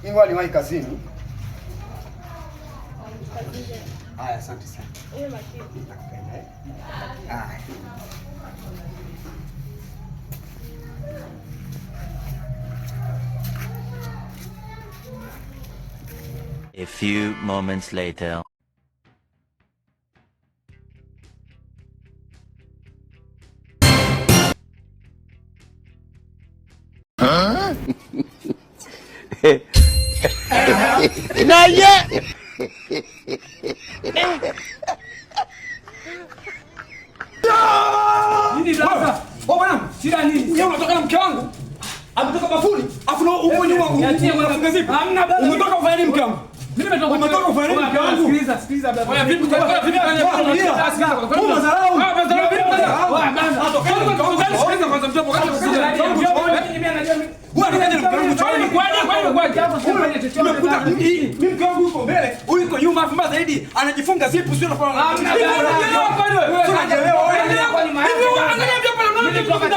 Iwa niwahi kazini. Haya, asante sana. Nakupenda. Haya. A few moments later. Huh? Not yet. Nini sasa? Bwana, shida nini? Wewe unatoka na mke wangu? Ametoka bafuni? Afu na uko nyuma unafunga zipi? Hamna baba. Umetoka kufanya nini mke wangu? Mimi nimetoka kufanya nini mke wangu? Sikiliza baba. Wewe vipi kwa vipi fanya vipi? Sikiliza kwa kweli. Madharau. Madharau vipi sasa? Wewe bana. Atokeni sikiliza kwanza mtoto wakati sikiliza. Mimi anajua wewe unaje mke wangu choni? Kwa hapo sifanye chochote. Nimekuta mimi mke wangu yuko mbele, huyu yuko nyuma afu mbaya zaidi anajifunga zipu sio na kwa. Hamna baba. Tunajelewa wewe. Angalia vya pale unaona vipi kwa vipi?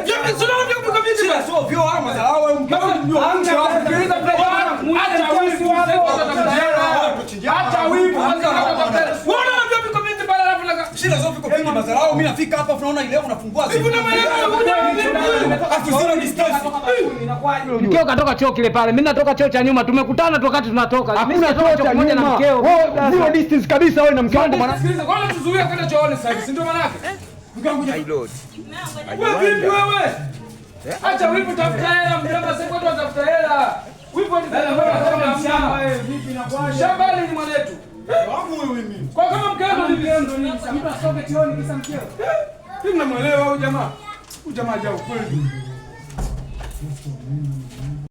Vipi sio na vipi kwa vipi? Sio vyo au madharau au mke wangu. Sikiliza acha wivu wako utafuta hela. Acha wivu kwanza utafuta hela. Unaona vipi kwa vipi pale alafu na shida zote kwa vipi madharau mimi nafika hapa unaona ile unafungua zipu. Hivi na maelezo afu zero distance. Mkeo katoka choo kile pale. Mimi natoka choo cha nyuma. Tumekutana tu wakati tunatoka. Hakuna choo cha pamoja na mkeo. Zero distance kabisa wewe na mke wangu bwana. Sikiliza, kwani tuzuia kwenda chooni sasa hivi, si ndio maana yake? Mke wangu my lord. Wewe vipi wewe? Acha wivu tafuta hela, mjomba sasa kwa tafuta hela. Wivu ni kama mshamba wewe, vipi na kwaje? Shamba ni mwanetu. Wangu wewe mimi. Kwa kama mkeo ndio ndio nini? Mtu asoge chooni kisa mkeo. Mimi namuelewa huyu jamaa. Huyu jamaa hajao kweli.